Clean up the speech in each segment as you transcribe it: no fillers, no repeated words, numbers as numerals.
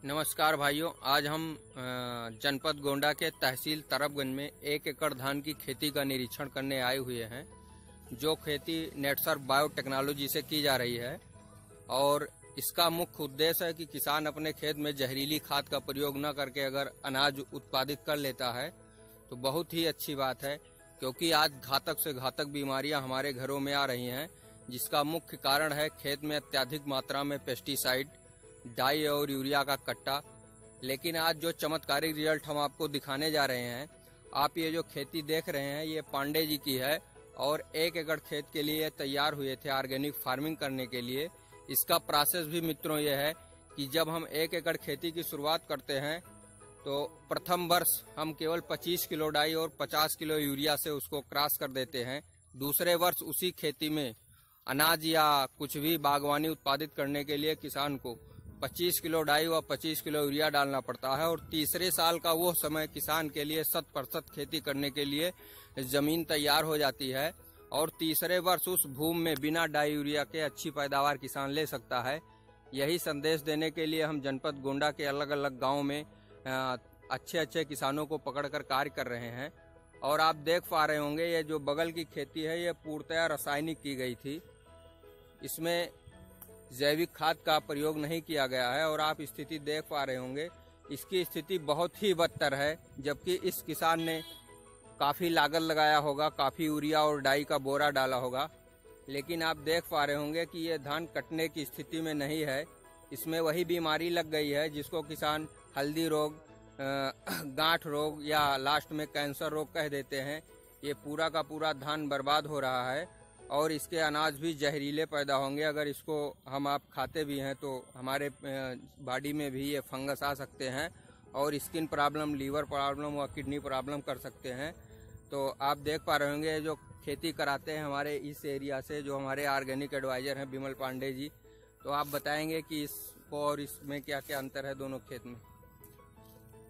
नमस्कार भाइयों, आज हम जनपद गोंडा के तहसील तरफगंज में 1 एकड़ धान की खेती का निरीक्षण करने आए हुए हैं, जो खेती नेटसर्फ बायोटेक्नोलॉजी से की जा रही है। और इसका मुख्य उद्देश्य है कि किसान अपने खेत में जहरीली खाद का प्रयोग न करके अगर अनाज उत्पादित कर लेता है तो बहुत ही अच्छी बात है, क्योंकि आज घातक से घातक बीमारियां हमारे घरों में आ रही हैं, जिसका मुख्य कारण है खेत में अत्यधिक मात्रा में पेस्टिसाइड, डाई और यूरिया का कट्टा। लेकिन आज जो चमत्कारिक रिजल्ट हम आपको दिखाने जा रहे हैं, आप ये जो खेती देख रहे हैं ये पांडे जी की है और 1 एकड़ खेत के लिए तैयार हुए थे ऑर्गेनिक फार्मिंग करने के लिए। इसका प्रोसेस भी मित्रों ये है कि जब हम 1 एकड़ खेती की शुरुआत करते हैं तो प्रथम वर्ष हम केवल 25 किलो डाई और 50 किलो यूरिया से उसको क्रॉस कर देते हैं। दूसरे वर्ष उसी खेती में अनाज या कुछ भी बागवानी उत्पादित करने के लिए किसान को 25 किलो डाई व 25 किलो यूरिया डालना पड़ता है। और तीसरे साल का वो समय किसान के लिए 100% खेती करने के लिए जमीन तैयार हो जाती है और तीसरे वर्ष उस भूमि में बिना डाई यूरिया के अच्छी पैदावार किसान ले सकता है। यही संदेश देने के लिए हम जनपद गोंडा के अलग अलग गाँव में अच्छे किसानों को पकड़कर कार्य कर रहे हैं। और आप देख पा रहे होंगे ये जो बगल की खेती है ये पूर्णतया रासायनिक की गई थी, इसमें जैविक खाद का प्रयोग नहीं किया गया है। और आप स्थिति देख पा रहे होंगे, इसकी स्थिति बहुत ही बदतर है, जबकि इस किसान ने काफ़ी लागत लगाया होगा, काफ़ी यूरिया और डाई का बोरा डाला होगा, लेकिन आप देख पा रहे होंगे कि ये धान कटने की स्थिति में नहीं है। इसमें वही बीमारी लग गई है जिसको किसान हल्दी रोग, गांठ रोग या लास्ट में कैंसर रोग कह देते हैं। ये पूरा का पूरा धान बर्बाद हो रहा है और इसके अनाज भी जहरीले पैदा होंगे। अगर इसको हम आप खाते भी हैं तो हमारे बॉडी में भी ये फंगस आ सकते हैं और स्किन प्रॉब्लम, लीवर प्रॉब्लम व किडनी प्रॉब्लम कर सकते हैं। तो आप देख पा रहे होंगे जो खेती कराते हैं हमारे इस एरिया से, जो हमारे ऑर्गेनिक एडवाइजर हैं विमल पांडे जी, तो आप बताएंगे कि इसको और इसमें क्या क्या अंतर है दोनों खेत में।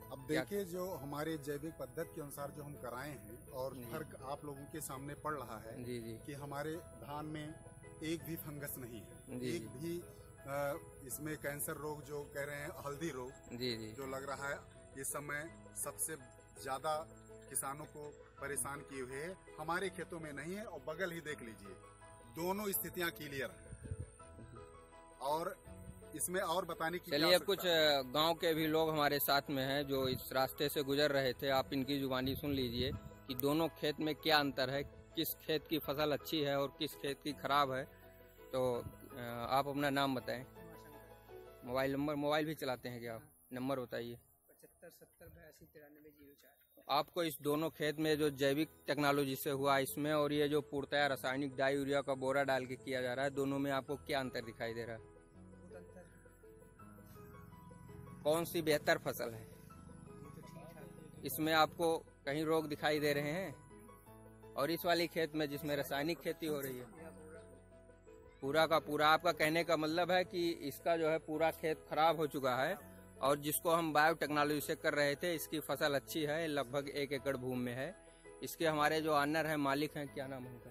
अब देखिए, जो हमारे जैविक पद्धति के अनुसार जो हम कराए हैं और फर्क आप लोगों के सामने पड़ रहा है जी कि हमारे धान में एक भी फंगस नहीं है, एक भी इसमें कैंसर रोग जो कह रहे हैं, हल्दी रोग जो लग रहा है, इस समय सबसे ज्यादा किसानों को परेशान किए हुए है, हमारे खेतों में नहीं है। और बगल ही देख लीजिए, दोनों स्थितियां क्लियर है। और इसमें और बताने की चलिए, कुछ गांव के भी लोग हमारे साथ में हैं जो इस रास्ते से गुजर रहे थे, आप इनकी जुबानी सुन लीजिए कि दोनों खेत में क्या अंतर है, किस खेत की फसल अच्छी है और किस खेत की खराब है। तो आप अपना नाम बताएं, मोबाइल भी चलाते हैं क्या आप? नंबर बताइए। 7570829304। आपको इस दोनों खेत में जो जैविक टेक्नोलॉजी से हुआ इसमें और ये जो पूर्णतया रासायनिक डाई यूरिया का बोरा डाल के किया जा रहा है, दोनों में आपको क्या अंतर दिखाई दे रहा है? कौन सी बेहतर फसल है? इसमें आपको कहीं रोग दिखाई दे रहे हैं? और इस वाली खेत में जिसमें रासायनिक खेती हो रही है, पूरा का पूरा, आपका कहने का मतलब है कि इसका जो है पूरा खेत खराब हो चुका है और जिसको हम बायोटेक्नोलॉजी से कर रहे थे इसकी फसल अच्छी है, लगभग 1 एकड़ भूमि में है। इसके हमारे जो ऑनर हैं, मालिक हैं, क्या नाम है उनका?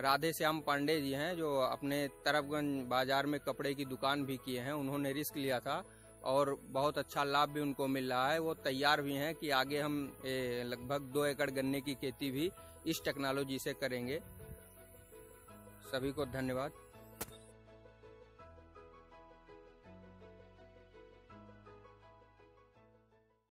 राधे श्याम पांडे जी हैं, जो अपने तरफगंज बाजार में कपड़े की दुकान भी किए हैं। उन्होंने रिस्क लिया था और बहुत अच्छा लाभ भी उनको मिल रहा है। वो तैयार भी हैं कि आगे हम लगभग 2 एकड़ गन्ने की खेती भी इस टेक्नोलॉजी से करेंगे। सभी को धन्यवाद।